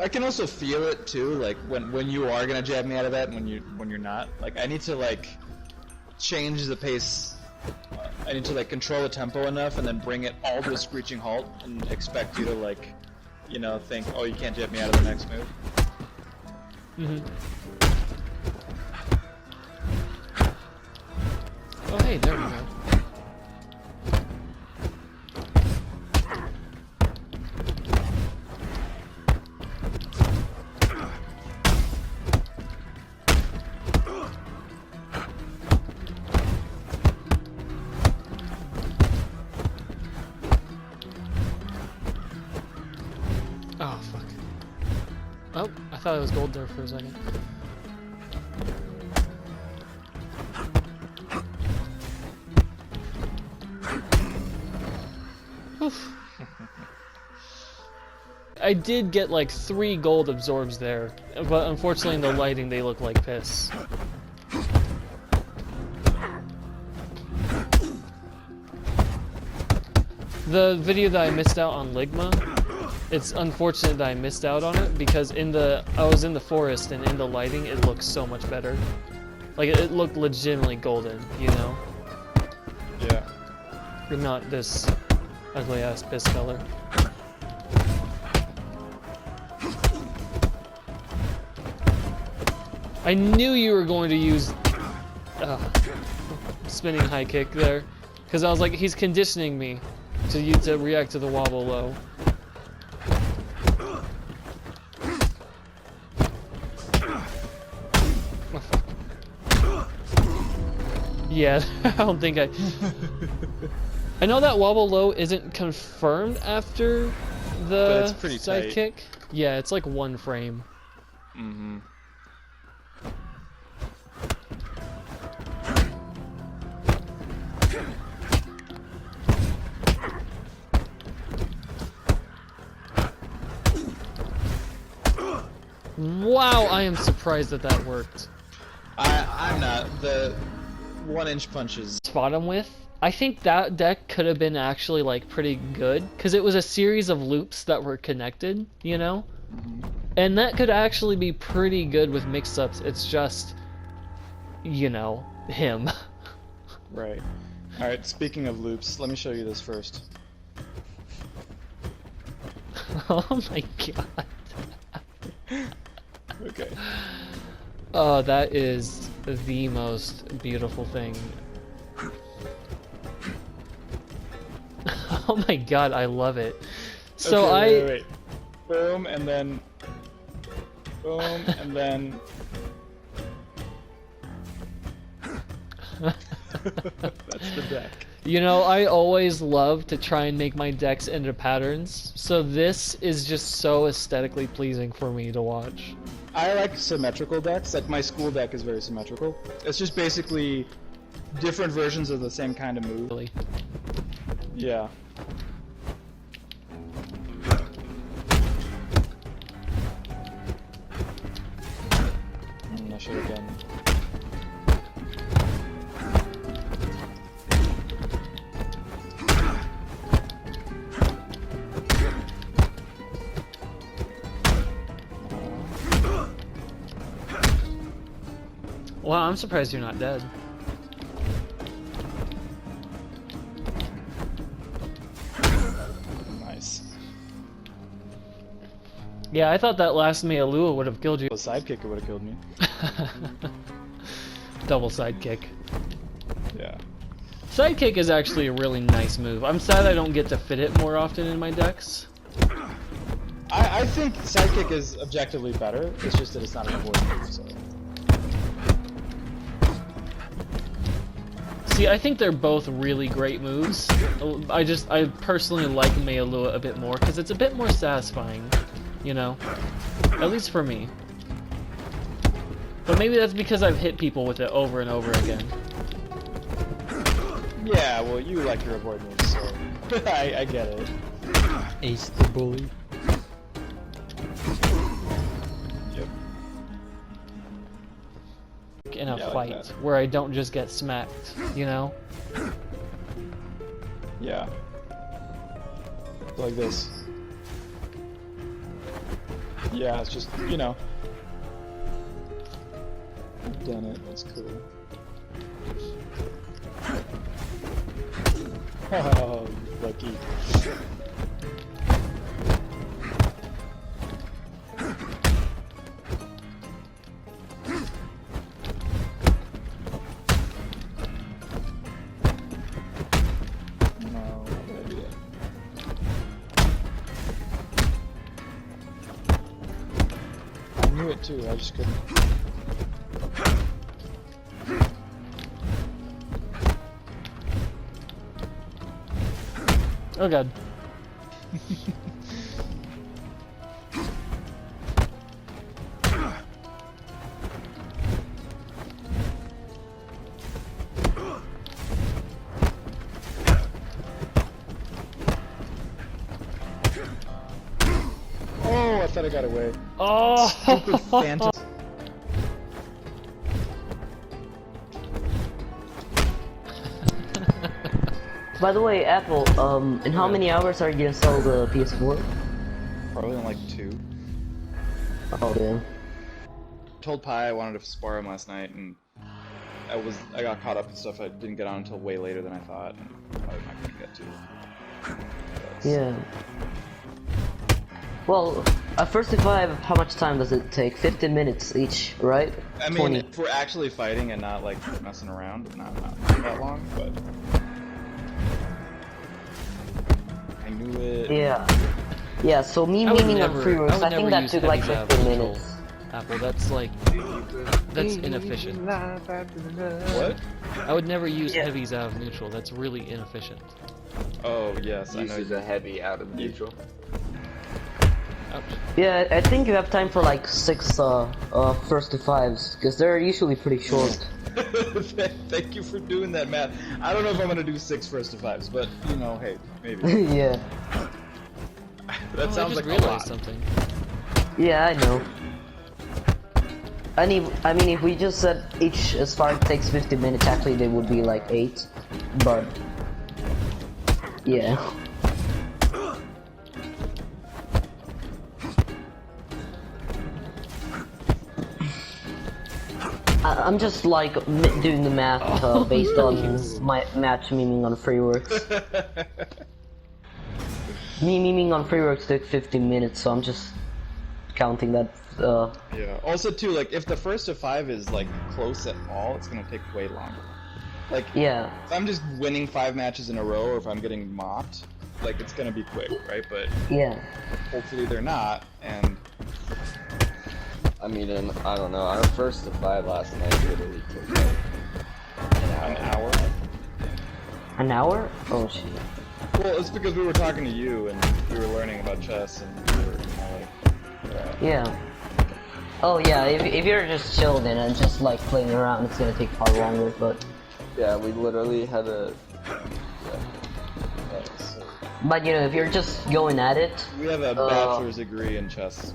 I can also feel it too, like when you are gonna jab me out of that, and when you're not. Like I need to like change the pace. I need to like control the tempo enough, and then bring it all to a screeching halt, and expect you to like, you know, think, oh, you can't jab me out of the next move. Oh hey, there we go. Oh, fuck. Oh, I thought it was gold there for a second. Oof. I did get like 3 gold absorbs there, but unfortunately in the lighting they look like piss. The video that I missed out on Ligma, it's unfortunate that I missed out on it because I was in the forest and in the lighting it looked so much better. Like it looked legitimately golden, you know? Yeah. Not this ugly ass piss color. I knew you were going to use spinning high kick there, because I was like, he's conditioning me to react to the wobble low. Oh, fuck. Yeah, I don't think I know that wobble low isn't confirmed after the side kick. Yeah, it's like 1 frame. Mm-hmm. Wow, I am surprised that that worked. I'm not. The 1-inch punches. Spot him with. I think that deck could have been actually like pretty good because it was a series of loops that were connected, you know? And that could actually be pretty good with mix-ups. It's just, you know, him. Right. Alright, speaking of loops, let me show you this first. Oh my god. Okay. Oh, that is the most beautiful thing. Oh my god, I love it. So okay, wait. Boom, and then... Boom, and then... That's the deck. You know, I always love to try and make my decks into patterns, so this is just so aesthetically pleasing for me to watch. I like symmetrical decks. Like, my school deck is very symmetrical. It's just basically different versions of the same kind of move. Really. Yeah. I should have done... Wow, I'm surprised you're not dead. Nice. Yeah, I thought that last Mealua would have killed you. A sidekick would have killed me. Double sidekick. Yeah. Sidekick is actually a really nice move. I'm sad I don't get to fit it more often in my decks. I think sidekick is objectively better. It's just that it's not an avoid move, so... See, I think they're both really great moves. I personally like Mealua a bit more because it's a bit more satisfying, you know? At least for me. But maybe that's because I've hit people with it over and over again. Yeah, well, you like your avoid moves, so... I get it. Ace the bully. Yep. In a Yeah, fight like that. where I don't just get smacked, you know? Yeah. Like this. Yeah, it's just, you know. I've done it, that's cool. Oh, lucky. No, bad idea. I knew it too, I just couldn't. Oh god. Oh, I thought I got away. Oh! Stupid phantom. By the way, Apple, in how many hours are you gonna sell the PS4? Probably in like 2. Oh, damn. Told Pi I wanted to spar him last night, and I got caught up in stuff I didn't get on until way later than I thought, and probably not gonna get to. Yeah. Well, first if I have, how much time does it take? 15 minutes each, right? I mean, 20. if we're actually fighting and not like messing around, not that long, but I knew it. Yeah. Yeah, so me I would memeing on never- free works, I would I think never that use took like heavies out of 15 neutral. minutes. Apple, that's inefficient. What? I would never use Yeah. heavies out of neutral. That's really inefficient. Oh yes, I know. Uses a heavy out of neutral. Ouch. Yeah, I think you have time for like 6 first to 5s, because they're usually pretty short. Thank you for doing that, Matt. I don't know if I'm gonna do 6 first to 5s, but you know, hey, maybe. Yeah. That Oh, sounds I just like a realized lot. something. Yeah, I know. I mean, if we just said each sparring takes 50 minutes, actually they would be like 8. But yeah. I'm just like doing the math based on my match memeing on Freeworks. Me memeing on Freeworks took 15 minutes, so I'm just counting that. Yeah. Also, too, like if the first to 5 is like close at all, it's gonna take way longer. Like, Yeah. if I'm just winning 5 matches in a row, or if I'm getting mopped, like it's gonna be quick, right? But Yeah. hopefully they're not, and I mean, I don't know. Our first to 5 last night literally took like an hour. An hour? Oh shit. Well, it's because we were talking to you and we were learning about chess, and we were like, Yeah. Oh yeah, if you're just chilled in and just like playing around, it's gonna take far longer, but... yeah, we literally had a yeah, so But you know, if you're just going at it... we have a bachelor's degree in chess.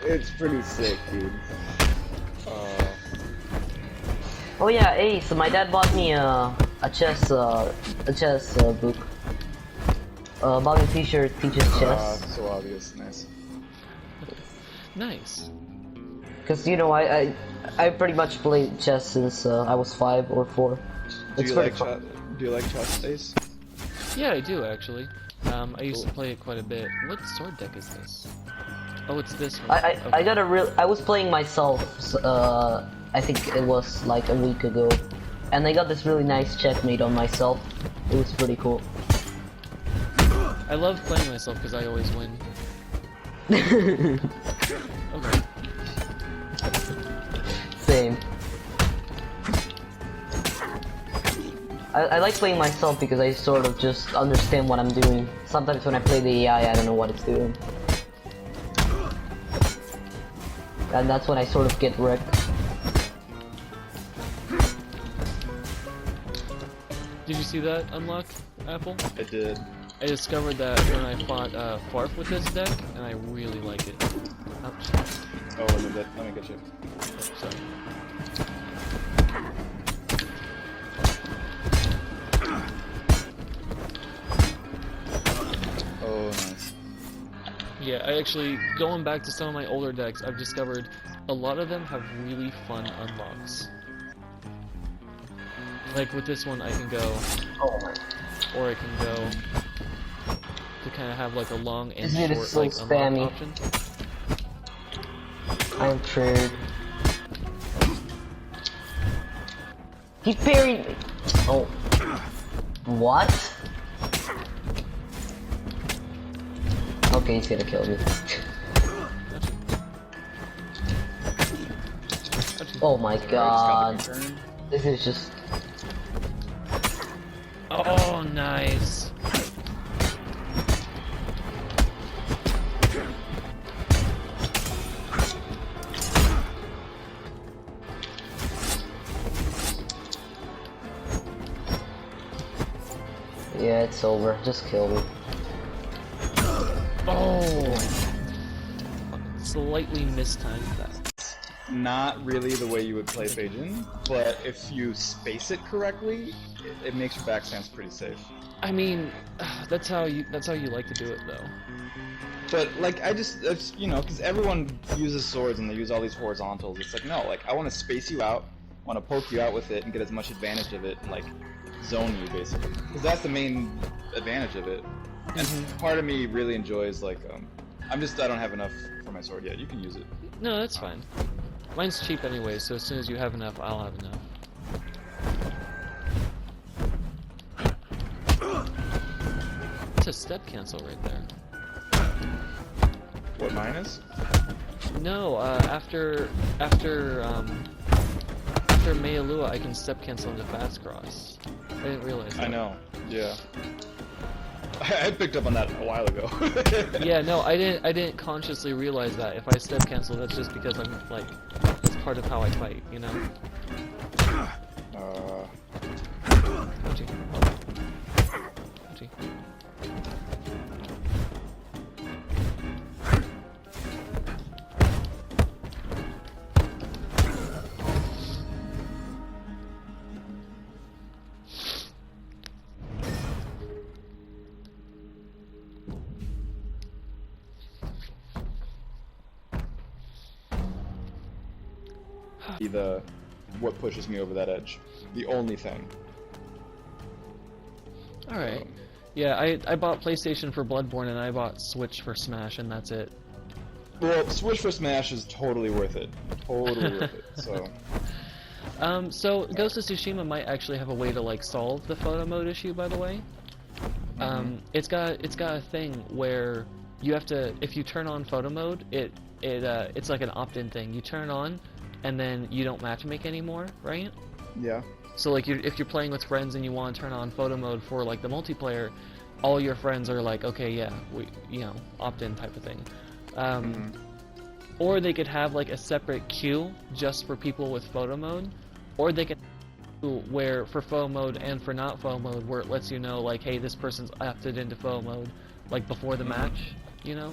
it's pretty sick, dude. Oh yeah, hey, so my dad bought me a chess book. Bobby Fischer teaches chess. So obvious, nice. Nice. Cause you know, I pretty much played chess since I was 5 or 4. Do It's you pretty like fun. Do you like chess, Ace? Yeah, I do actually. I used to play it quite a bit. What sword deck is this? Oh, it's this one. I got a real. I was playing myself. I think it was like a week ago, and I got this really nice checkmate on myself. It was pretty cool. I love playing myself because I always win. Okay. Same. I like playing myself because I sort of just understand what I'm doing. Sometimes when I play the AI, I don't know what it's doing. And that's when I sort of get wrecked. Did you see that unlock, Apple? I did. I discovered that when I fought Farf with this deck, and I really like it. Ouch. Oh, let me get you. Sorry. Oh, nice. Yeah, I actually, going back to some of my older decks, I've discovered a lot of them have really fun unlocks. Like with this one, I can go, Oh my. or I can go to kind of have like a long and This is short so like spammy. unlock option. I'm triggered. He parried me. Oh. What? Okay, he's gonna kill me. Oh my god. This is just... Oh, nice. Yeah, it's over. Just kill me. Oh. Slightly mistimed that. Not really the way you would play Beijing, but if you space it correctly, it makes your back stance pretty safe. I mean, that's how you like to do it though. But like it's, you know, because everyone uses swords and they use all these horizontals. It's like, no, like I want to space you out, want to poke you out with it and get as much advantage of it and like zone you basically, because that's the main advantage of it. And part of me really enjoys like I don't have enough for my sword yet. You can use it. No, that's fine. Mine's cheap anyway, so as soon as you have enough, I'll have enough. It's a step cancel right there. What mine is? No, after Meilua, I can step cancel into fast cross. I didn't realize that. I know. Yeah. I picked up on that a while ago. Yeah, no, I didn't consciously realize that. If I step cancel, that's just because I'm like, that's part of how I fight, you know? Ouchie. Ouchie. The what pushes me over that edge. The only thing. Alright. Yeah, I bought PlayStation for Bloodborne and I bought Switch for Smash and that's it. Well, Switch for Smash is totally worth it. Totally worth it. So. So Ghost of Tsushima might actually have a way to like solve the photo mode issue, by the way. It's got a thing where you have to, if you turn on photo mode, it's like an opt-in thing. You turn it on, and then you don't matchmake anymore, right? Yeah. So like if you're playing with friends and you want to turn on photo mode for like the multiplayer, all your friends are like, okay, yeah, we, you know, opt-in type of thing. Or they could have like a separate queue just for people with photo mode, or they could where for photo mode and for not photo mode, where it lets you know like, hey, this person's opted into photo mode like before the match, you know.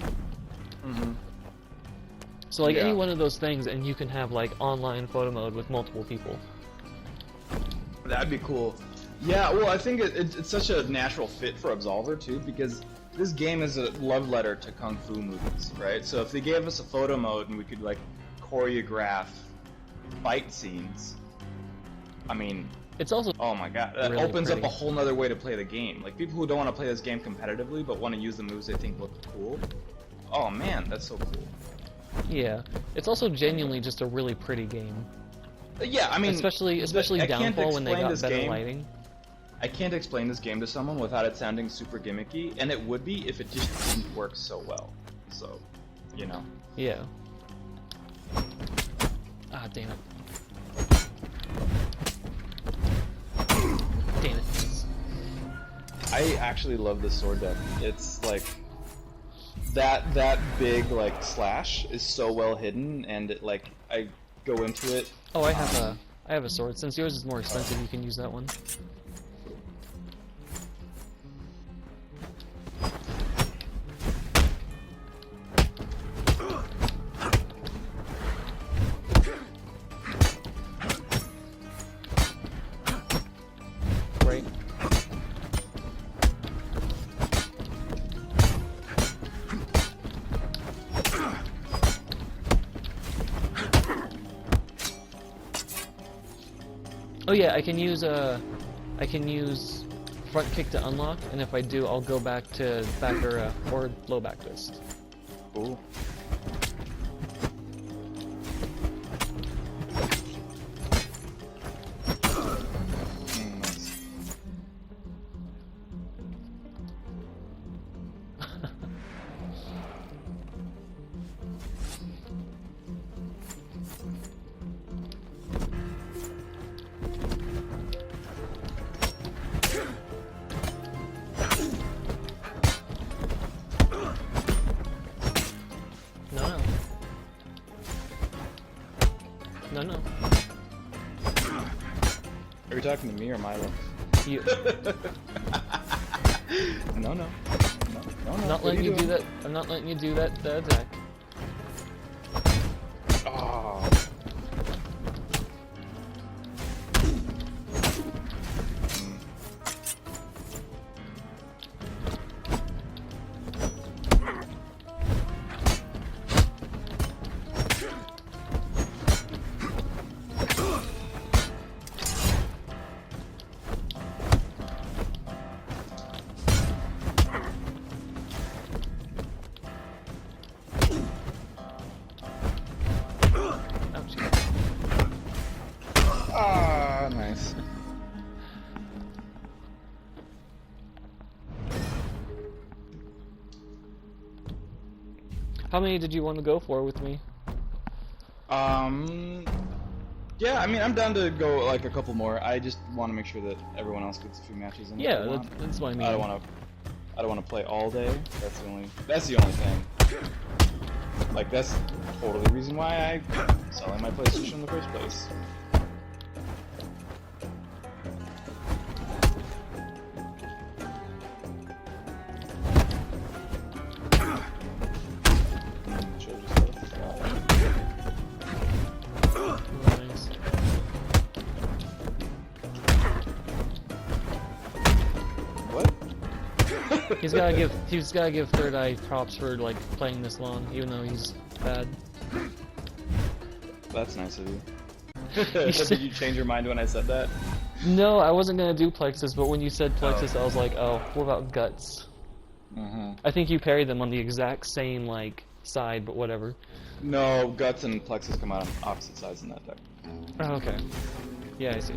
So like any one of those things, and you can have like online photo mode with multiple people. That'd be cool. Yeah, well, I think it's such a natural fit for Absolver too, because this game is a love letter to kung fu movies, right? So if they gave us a photo mode and we could like choreograph fight scenes, I mean, it's also oh my god, that really opens pretty. up a whole nother way to play the game. Like people who don't want to play this game competitively but want to use the moves they think look cool. Oh man, that's so cool. Yeah, it's also genuinely just a really pretty game. Yeah, I mean, especially I can't Downfall when they explain got this better game. lighting. I can't explain this game to someone without it sounding super gimmicky, and it would be if it just didn't work so well. So, you know. Yeah. Ah, damn it. Damn it. I actually love this sword deck. It's like that big like slash is so well hidden, and it, like I go into it. Oh, I have a sword. Since yours is more expensive, you can use that one. Right. Oh yeah, I can use front kick to unlock, and if I do, I'll go back to back or low back twist. Cool. Nice. No, no. Are you talking to me or Milo? You. No, no. No, no. I'm not letting you do that. I'm not letting you do that attack. Oh. Ouch. Ah, nice. How many did you want to go for with me? Yeah, I mean, I'm down to go like a couple more. I just want to make sure that everyone else gets a few matches in. if Yeah, they want. that's what I mean. I don't want to play all day. That's the only thing. Like that's totally the reason why I'm selling my PlayStation in the first place. Nice. What? He's gotta give Third Eye props for like playing this long, even though he's bad. That's nice of you. Did you change your mind when I said that? No, I wasn't gonna do Plexus, but when you said Plexus, I was like, oh, what about Guts? Mm-hmm. I think you parried them on the exact same like side, but whatever. No, Guts and Plexus come out on opposite sides in that deck. Oh, okay. Yeah, I see.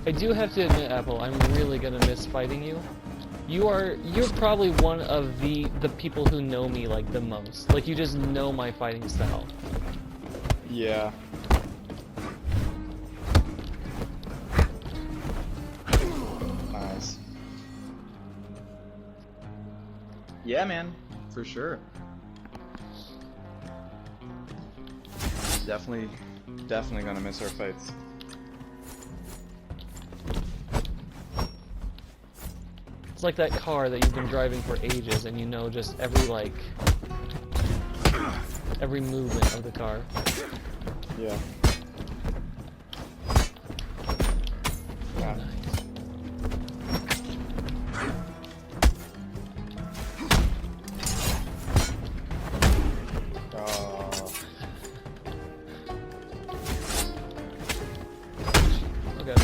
I do have to admit, Apple, I'm really gonna miss fighting you. You're probably one of the people who know me like the most. Like you just know my fighting style. Yeah. Nice. Yeah, man, for sure. Definitely gonna miss our fights. It's like that car that you've been driving for ages and you know just every movement of the car. Yeah. Yeah. Okay.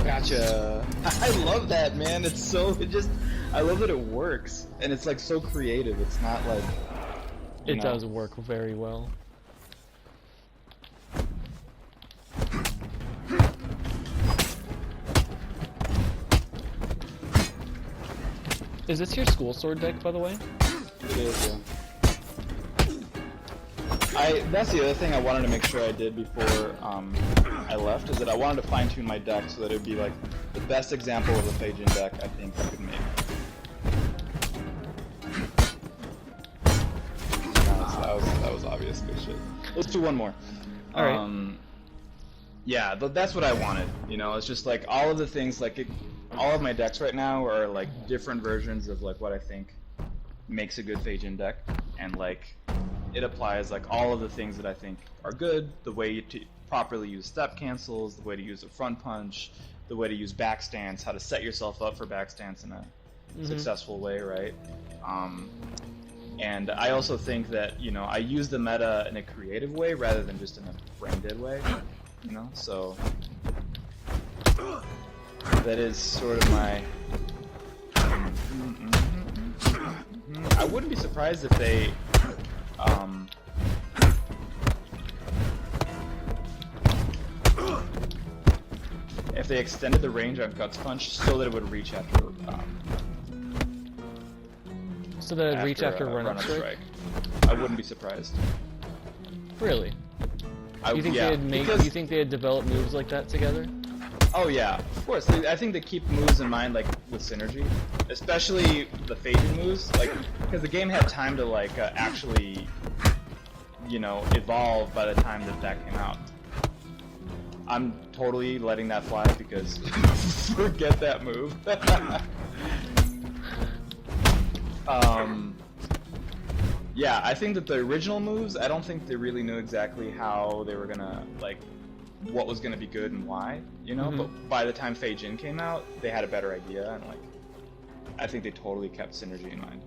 Gotcha. I love that, man. I love that it works. And it's like so creative. It's not like... It does work very well. Is this your school sword deck, by the way? It is, yeah. That's the other thing I wanted to make sure I did before I left, is that I wanted to fine-tune my deck so that it would be like the best example of a Fei Jin deck I think I could make. That was obvious. Good shit. Let's do one more. All right. Yeah, that's what I wanted. You know, it's just like all of the things, like all of my decks right now are like different versions of like what I think makes a good Fei Jin deck, and like it applies like all of the things that I think are good, the way to properly use step cancels, the way to use a front punch, the way to use back stance, how to set yourself up for back stance in a successful way, right? And I also think that, you know, I use the meta in a creative way rather than just in a brain dead way, you know, so that is sort of my I wouldn't be surprised if they extended the range on Guts Punch so that it would reach after So that it'd reach after Run Up Strike? I wouldn't be surprised. Really? You think you think they'd develop moves like that together? Oh yeah, of course. I think they keep moves in mind, like with synergy, especially the Fei Jin moves, like because the game had time to like actually, you know, evolve by the time that came out. I'm totally letting that fly because forget that move. Yeah, I think that the original moves, I don't think they really knew exactly how they were gonna, like, what was gonna be good and why, you know? But by the time Fei Jin came out, they had a better idea, and, like, I think they totally kept synergy in mind.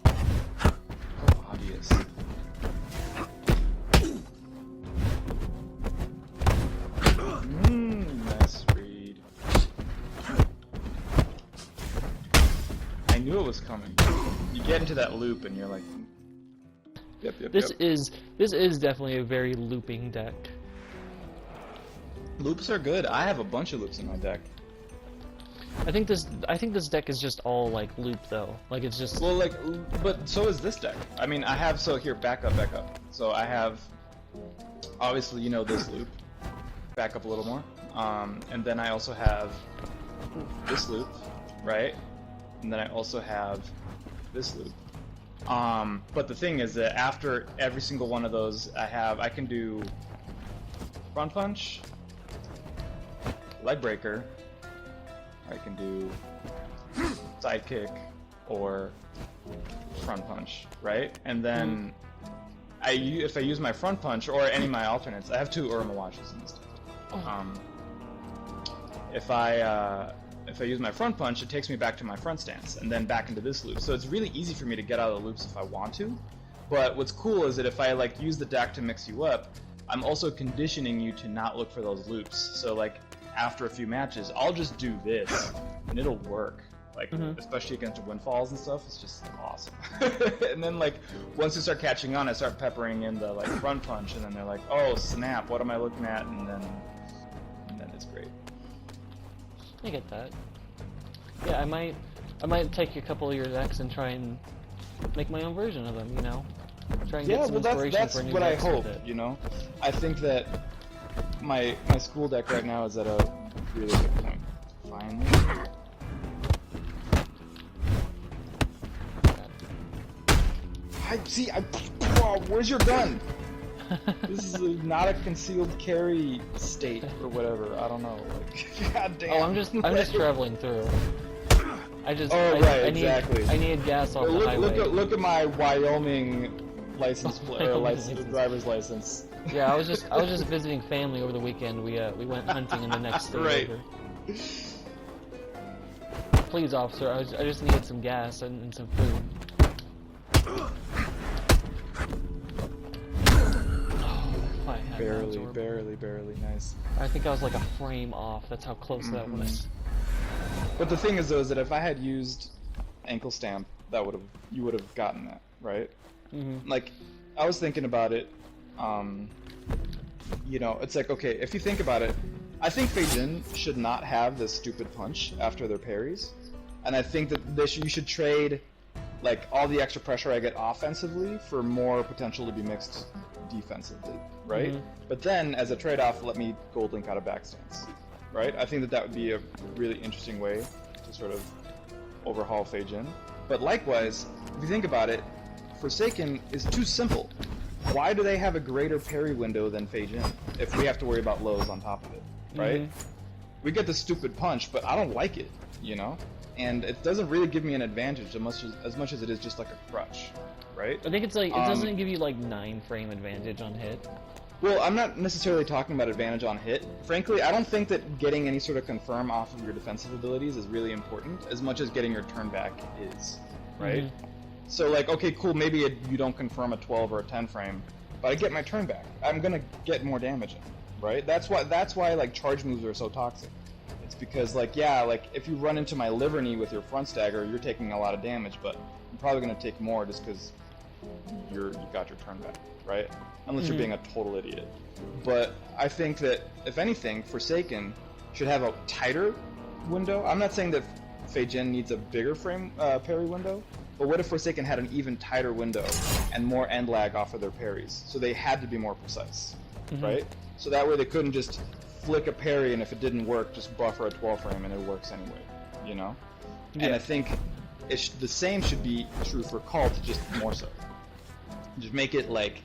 Oh, obvious. Nice read. I knew it was coming. You get into that loop and you're like, yep. This is definitely a very looping deck. Loops are good. I have a bunch of loops in my deck. I think this deck is just all like loop though. Like it's just Well, like, but so is this deck. I mean, I have, so here, back up. So I have, obviously, you know, this loop. Back up a little more. And then I also have this loop, right? And then I also have this loop. But the thing is that after every single one of those, I can do front punch, leg breaker, I can do side kick, or front punch, right? And then if I use my front punch or any of my alternates, I have 2 Urma watches in this deck. If I use my front punch, it takes me back to my front stance, and then back into this loop. So it's really easy for me to get out of the loops if I want to. But what's cool is that if I like use the deck to mix you up, I'm also conditioning you to not look for those loops. So like after a few matches, I'll just do this, and it'll work. Like especially against windfalls and stuff, it's just awesome. And then like once you start catching on, I start peppering in the like front punch, and then they're like, oh snap, what am I looking at? And then it's great. I get that. Yeah, I might take a couple of your decks and try and make my own version of them, you know? Try and get some inspiration that's for new what I decks with hope, it. you know? I think that my school deck right now is at a really good point. Finally. Where's your gun? This is not a concealed carry state or whatever. I don't know. Like, God damn. Oh, I'm just traveling through. Exactly. I need gas off the highway. Look at my Wyoming license plate, driver's license. Yeah, I was just visiting family over the weekend. We went hunting in the next state Right. over. Please, officer, I just needed some gas and some food. Barely, nice. I think I was like a frame off. That's how close that was. But the thing is, though, is that if I had used ankle stamp, you would have gotten that, right? Like, I was thinking about it. You know, it's like, okay, if you think about it, I think Fei Jin should not have this stupid punch after their parries, and I think that you should trade like all the extra pressure I get offensively for more potential to be mixed defensively, right? But then, as a trade-off, let me gold link out of back stance. right? I think that that would be a really interesting way to sort of overhaul Fei Jin. But likewise, if you think about it, Forsaken is too simple. Why do they have a greater parry window than Fei Jin if we have to worry about lows on top of it, right? We get the stupid punch, but I don't like it, you know? And it doesn't really give me an advantage as much as it is just like a crutch, right? I think it's like, it doesn't give you like 9 frame advantage on hit. Well, I'm not necessarily talking about advantage on hit. Frankly, I don't think that getting any sort of confirm off of your defensive abilities is really important as much as getting your turn back is, right? So like, okay, cool, maybe you don't confirm a 12 or a 10 frame, but I get my turn back. I'm gonna get more damage in, right? That's why like charge moves are so toxic. It's because like, yeah, like if you run into my liver knee with your front stagger, you're taking a lot of damage, but you're probably gonna take more just because you got your turn back, right? Unless you're being a total idiot. But I think that if anything, Forsaken should have a tighter window. I'm not saying that Fei Jin needs a bigger frame parry window, but what if Forsaken had an even tighter window and more end lag off of their parries? So they had to be more precise, right? So that way they couldn't just flick a parry and if it didn't work, just buffer a 12 frame and it works anyway, you know? Yeah. And I think the same should be true for Cult, just more so. Just make it like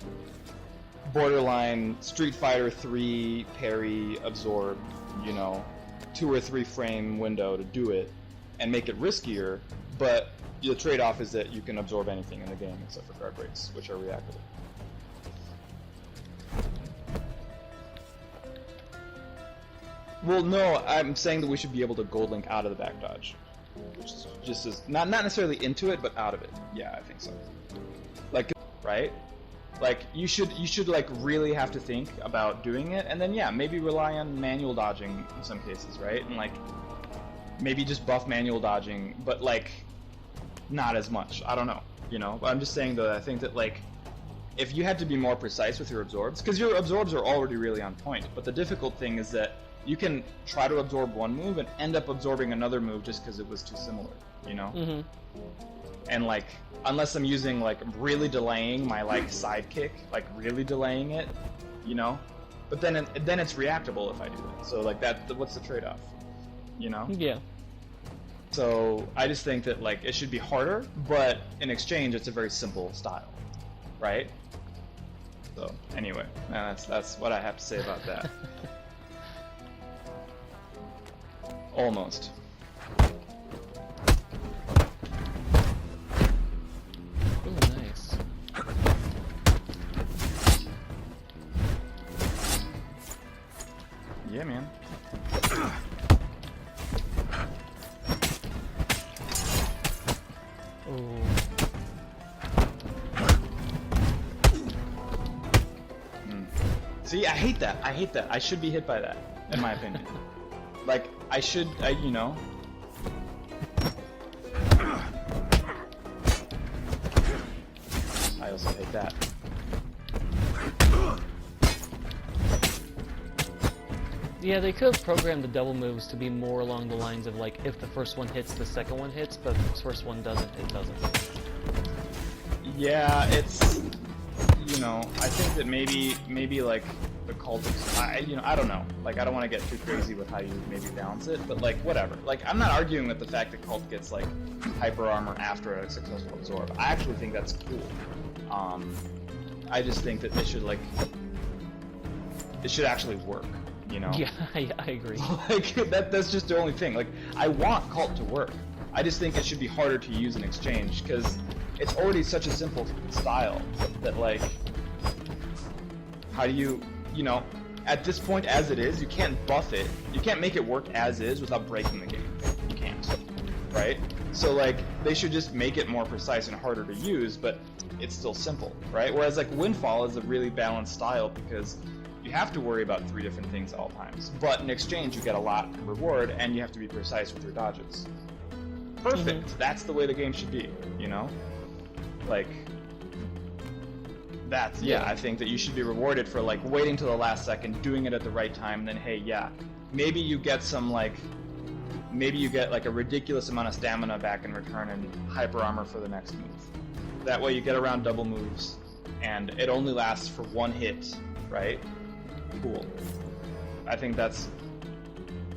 borderline Street Fighter 3 parry absorb, you know, 2 or 3 frame window to do it, and make it riskier, but the trade-off is that you can absorb anything in the game except for guard breaks, which are reactive. Well, no, I'm saying that we should be able to gold link out of the back dodge, which is just as not necessarily into it, but out of it. Yeah, I think so. Like, right? Like you should like really have to think about doing it, and then yeah, maybe rely on manual dodging in some cases, right? And like maybe just buff manual dodging, but like not as much. I don't know, you know. But I'm just saying that I think that like if you had to be more precise with your absorbs, because your absorbs are already really on point, but the difficult thing is that you can try to absorb one move and end up absorbing another move just because it was too similar, you know. And like, unless I'm using like really delaying my like side kick, like really delaying it, you know, but then it's reactable if I do that. So like what's the trade-off, you know? Yeah. So I just think that like it should be harder, but in exchange it's a very simple style, right? So anyway, that's what I have to say about that. Almost. Nice. Yeah, man. See, I hate that. I hate that. I should be hit by that, in my opinion. Like, you know. I also hate that. Yeah, they could have programmed the double moves to be more along the lines of like, if the first one hits, the second one hits, but if the first one doesn't, it doesn't. Yeah, it's, you know, I think that maybe like the cultists, I don't know. Like, I don't want to get too crazy with how you maybe balance it, but like, whatever. Like, I'm not arguing with the fact that cult gets like hyper armor after a successful absorb. I actually think that's cool. I just think that it should actually work, you know? Yeah, I agree. Like, that's just the only thing. Like, I want cult to work. I just think it should be harder to use in exchange, because it's already such a simple style that, like, how do you know, at this point as it is, you can't buff it. You can't make it work as is without breaking the game. You can't, right? So, like, they should just make it more precise and harder to use, but it's still simple, right? Whereas, like, Windfall is a really balanced style because you have to worry about 3 different things at all times. But in exchange, you get a lot in reward, and you have to be precise with your dodges. Perfect. That's the way the game should be, you know? Like, that's, yeah, I think that you should be rewarded for, like, waiting till the last second, doing it at the right time, and then, hey, yeah, maybe you get some, like, maybe you get, like, a ridiculous amount of stamina back in return and hyper armor for the next move. That way you get around double moves, and it only lasts for 1 hit, right? Cool. I think that's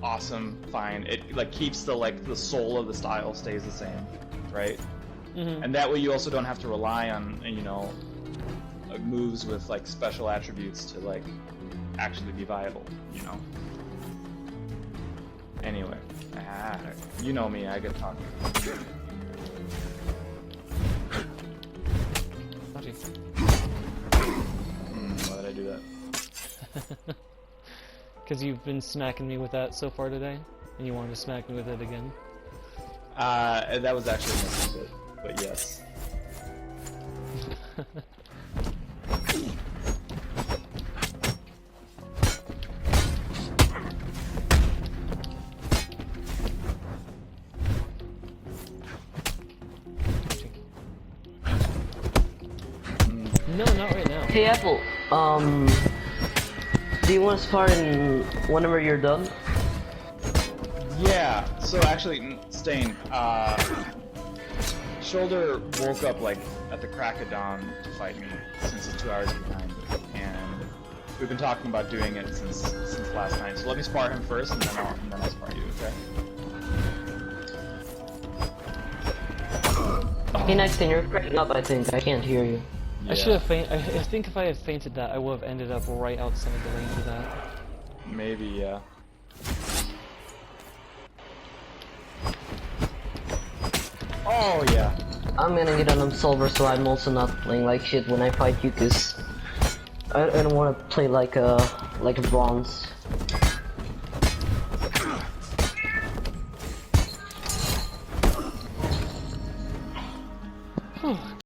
awesome, fine. It like keeps the soul of the style stays the same, right? Mm-hmm. And that way you also don't have to rely on, you know, moves with like special attributes to like actually be viable, you know. Anyway, you know me, I get talking. Why did I do that? Because you've been smacking me with that so far today, and you wanted to smack me with it again. That was actually a mistake, but yes. No, not right now. Hey Apple, do you want to spar in whenever you're done? Yeah, so actually, Stain, Shoulder woke up like at the crack of dawn to fight me since he's 2 hours behind, and we've been talking about doing it since last night. So let me spar him first, and then I'll spar you. Okay? Hey Nexton, you're cracking up. I think I can't hear you. I should have I think if I had fainted that, I would have ended up right outside the range of that. Maybe, yeah. Oh yeah. I'm gonna get on silver, so I'm also not playing like shit when I fight you, cause I don't want to play like a bronze.